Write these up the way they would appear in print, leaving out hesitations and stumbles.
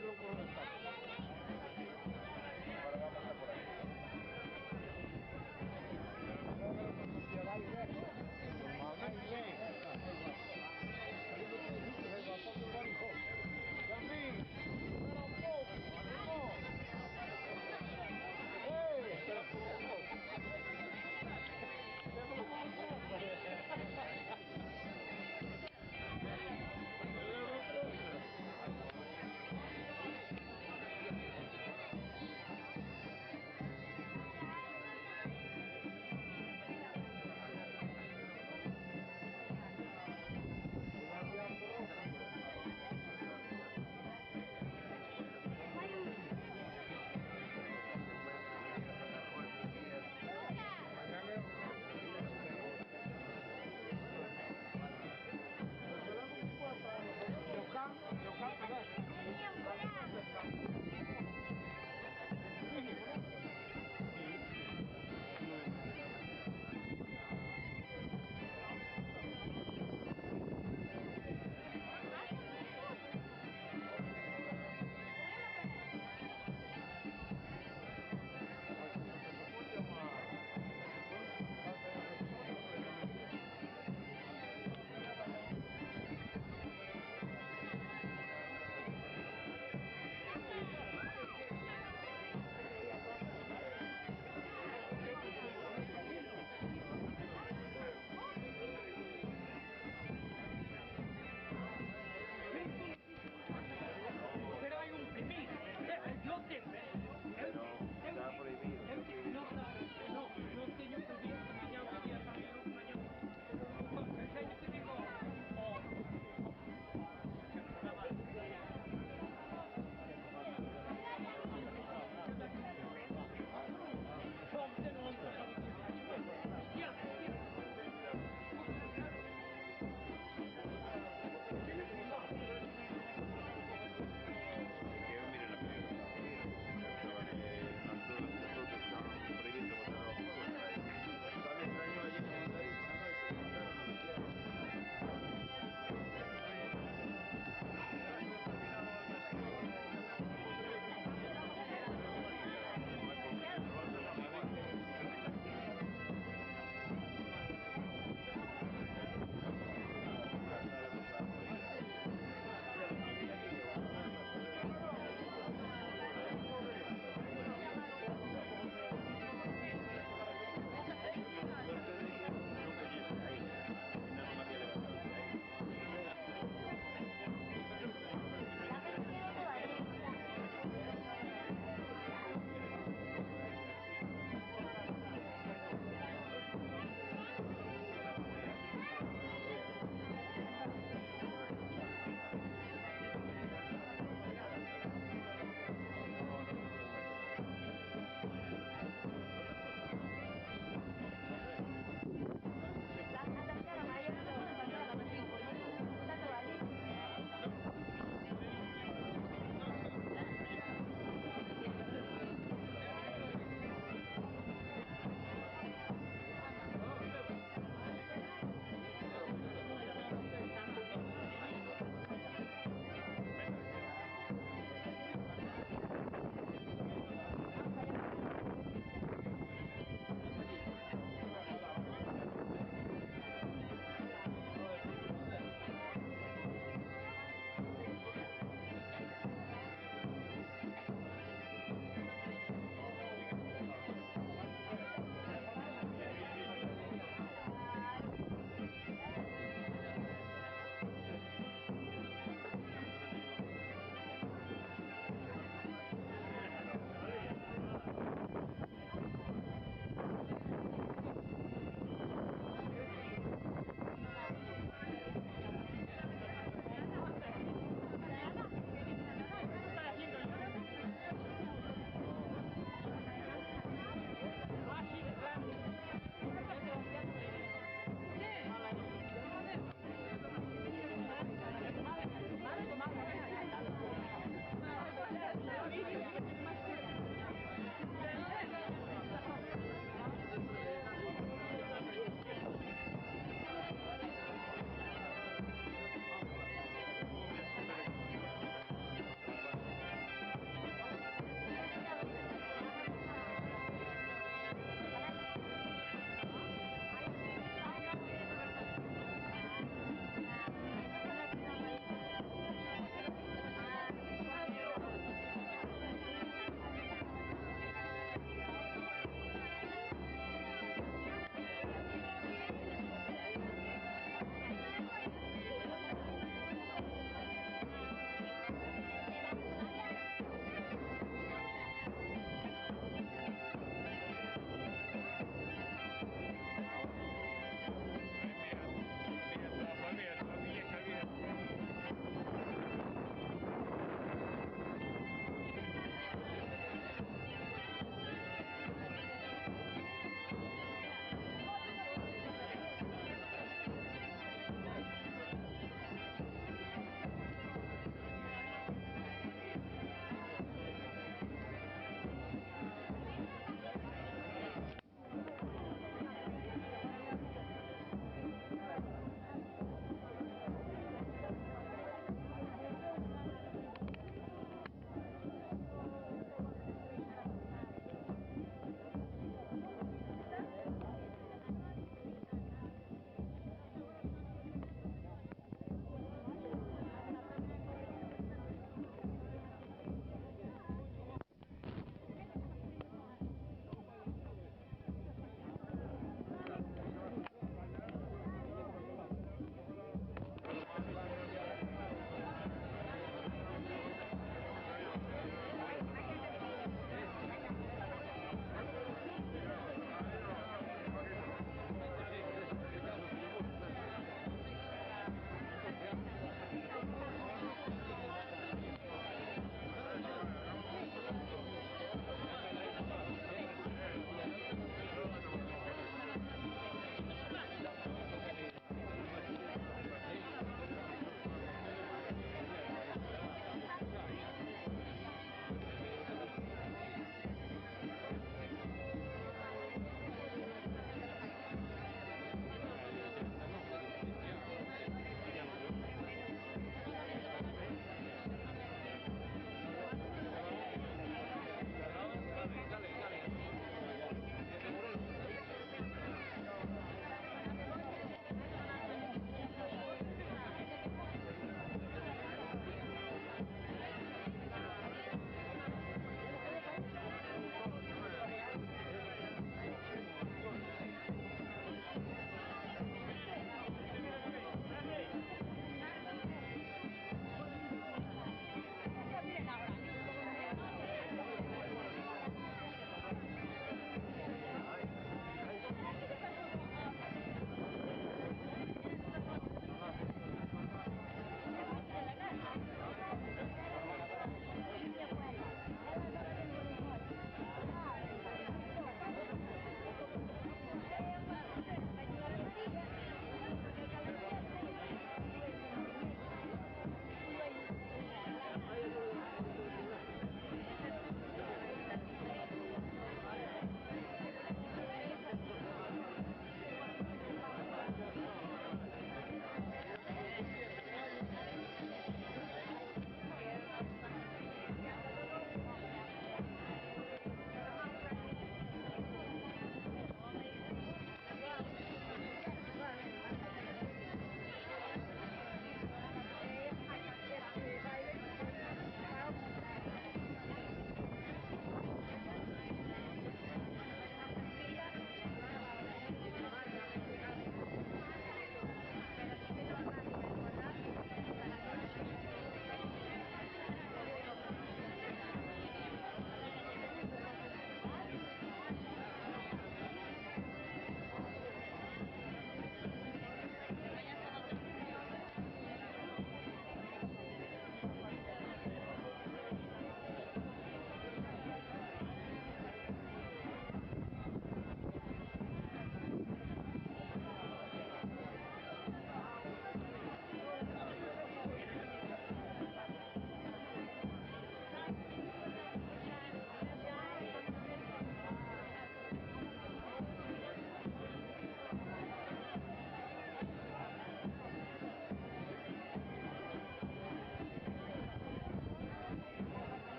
yo lo cojo de esta. Ahora va a pasar por aquí.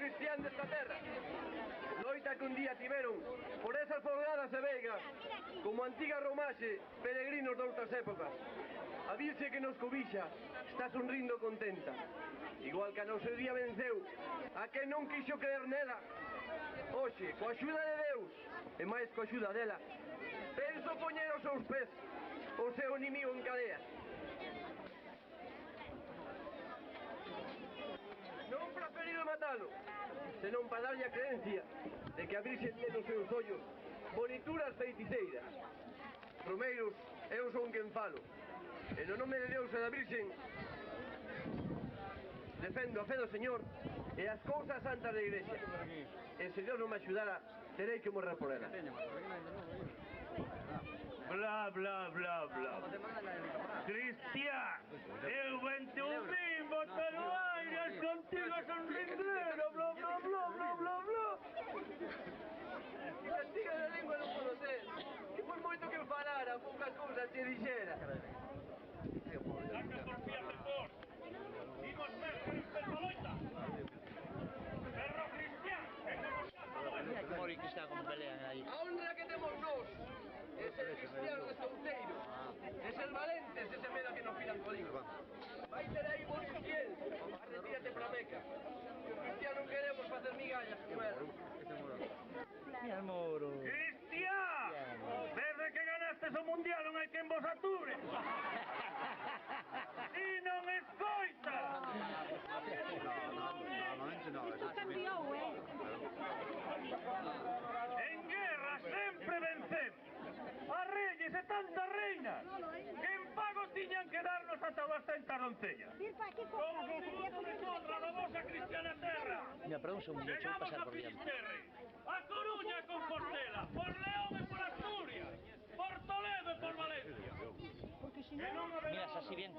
cristián desta terra. Loita que un día tiveron por esas folgadas e veigas, como antiga romaxe, peregrinos de outras épocas. A Virxe que nos cobixa está sonrindo contenta, igual que no seu día venceu a que non quixo creer nela. Hoxe, coa axuda de Deus e máis coa axuda dela, penso poñer aos seus pés o seu inimigo en cadeas. Non preferido matalo, senón para darlle a creencia de que a Virxe tiene nos seus ollos bonituras feiticeiras. Romeiros, eu son quen falo, e no nome de Deus e da Virxen defendo a fe do Señor e as cousas santas da Igrexa. E se Deus non me axudara, terei que morrer por ela. Bla, bla, bla, bla. Cristián, eu vente un vin, botalo aires contigo son ringlero, bla, bla, bla, bla, bla, bla. Que castiga da lengua non podo ser, que por moito que falara, poucas cousas che dixera. Saca por fías de por. Imos ver que nos perma loita. Perro Cristián, que nos casa. Mira que mori Cristián como pelean aí. A honra que temos nós é ser cristianos de solteiro, é ser valentes e temer a que nos pidan código. Vai ter aí vos fiel, retírate pra Meca. Os cristianos non queremos facer migallas con ela. Mira el moro. Cristián, desde que ganaste o mundial non hai quen vos ature. E non escoita. Isto cambiou, En guerra sempre vencemos. A reyes e tantas reinas que en pago tiñan que darnos ata 200 doncellas. Como tributo de honra da vosa cristiana terra. Mira, pero un segundo, deixa eu Chegamos pasar a por diante. Finisterre, a Coruña e Compostela, por León e por Asturias, por Toledo e por Valencia. Que non Miras así bien.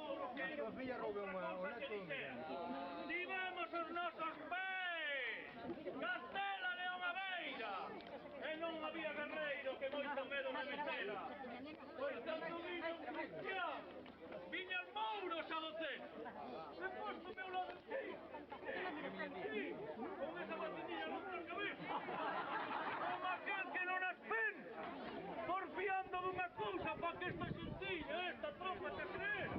Divamos os nosos pés, Castela, León a Beira, e non había guerreiro que moito medo me metera. Pois tanto viña un cristián, viñan mouros a docena, e posto meu lado sí, con esa batinilla non ter cabeza, como aquel que non as pensa, porfiando dunha cousa pa que esta xuntiña, esta tropa te creer.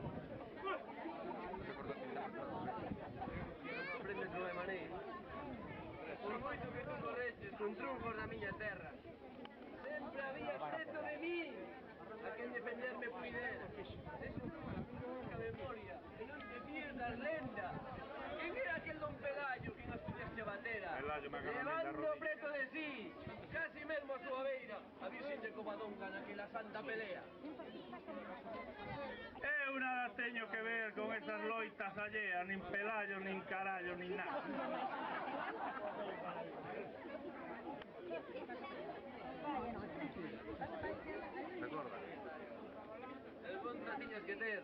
Aprendes non hai maneira. Por moito que tú correches con triunfos da miña terra, sempre había preto de mí a quen defenderme puidera. Eso nunca memoria, e non te pierdas lenda. Quen era aquel don Pelayo que en Asturias se batera? Pelayo me agarra Levando preto de sí, casi mesmo a súa beira, a Virxen de Covadonga naquela santa pelea. Eu nada teño que ver con esas loitas alleas, nin Pelayo, nin carallo, nin nada. Recorda, el contra tiñas que ter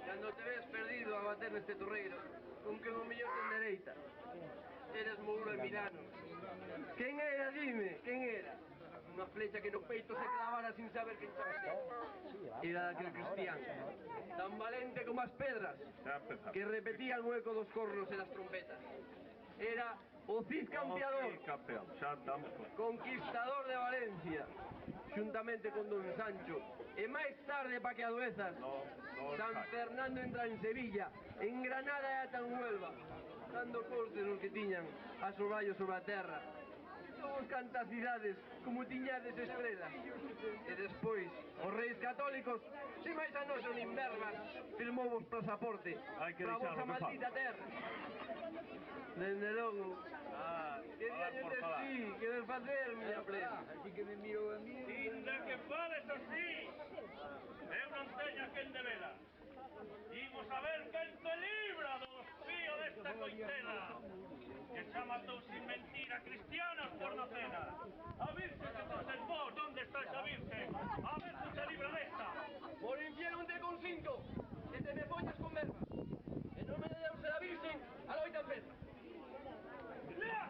cando te ves perdido a bater neste torreiro, con que o mellor ten dereita. Eres Mouro e Milano. Quen era, dime, quen era? Unha flecha que no peito se clavara sin saber quen chave. Era daquel cristián, tan valente como as pedras, que repetían o eco dos cornos e das trompetas. Era o Cid Campeador, conquistador de Valencia, xuntamente con Don Sancho, e máis tarde, pa que adoezas, San Fernando entra en Sevilla, en Granada e ata en Huelva, dando costes os que tiñan asoballo sobre a terra. Somos cantas cidades, como tiñades estrelas. E despois, os reis católicos, se máis a noso nin verbas, firmou vos pasaporte para a vosa maldita terra. Dende logo, que diaño tes ti, que ves facer, miña presa? Así que me miro a mí. Inda que fales así, eu non teño a quen de vela. Imos a ver quen te libra do fío desta coitela, que xa matou sin mentira cristianos por docena. A Virxe que vos en vos, onde está esa Virxe? A ver se te libra desta. Por infierno te consinto, que te me poñas con verbas. En nome de Deus e da Virxe, a loita empeza. Yeah!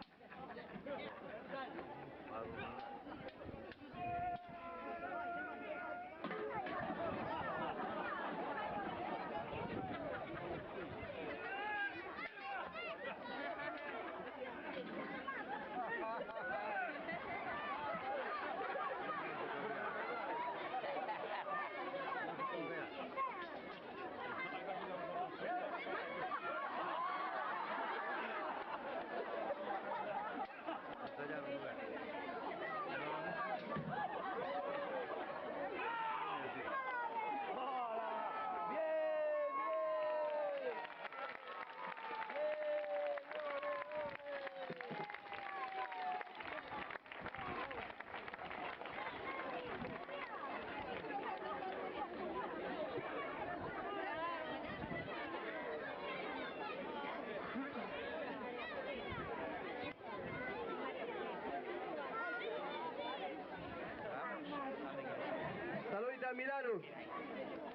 milagros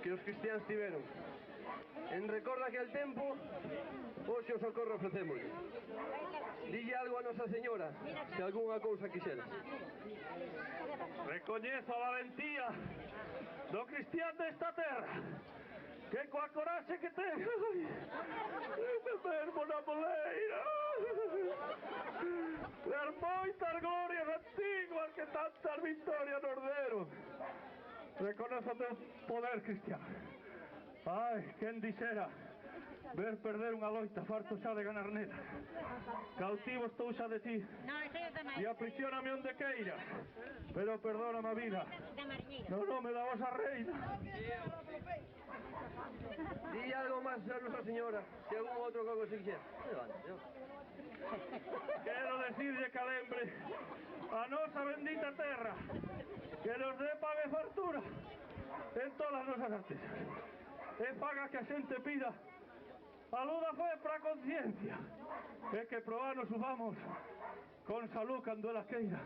que os cristianos tiveron. En recorda aquel tempo, hoxe o socorro ofrecemos. Dille algo a Nosa Señora, se algunha cousa quixera. Recoñezo a valentía do cristián desta terra, que coa coraxe que ten, me fermo na moleira. Ver moitas glorias antiguas que tantas victorias nos deron. Reconozo o teu poder, cristián. Ai, quen dixera ver perder unha loita farto xa de ganar nela. Cautivo estou xa de ti e aprisioname onde queira, pero perdóname a vida no nome da vosa reina. Dille algo máis a Nosa Señora, se algún outro cousa se quixera. Quero decirlle que alembre a nosa bendita terra, que nos dé paga e fartura en todas as nosas artesas, e faga que a xente pida a luz da fe para a conciencia, e que probanos subamos con salud cando ela queira,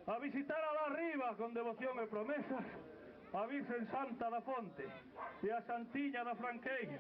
a visitar a la arriba con devoción e promesas a Virgen Santa da Fonte e a Santiña da Franqueira.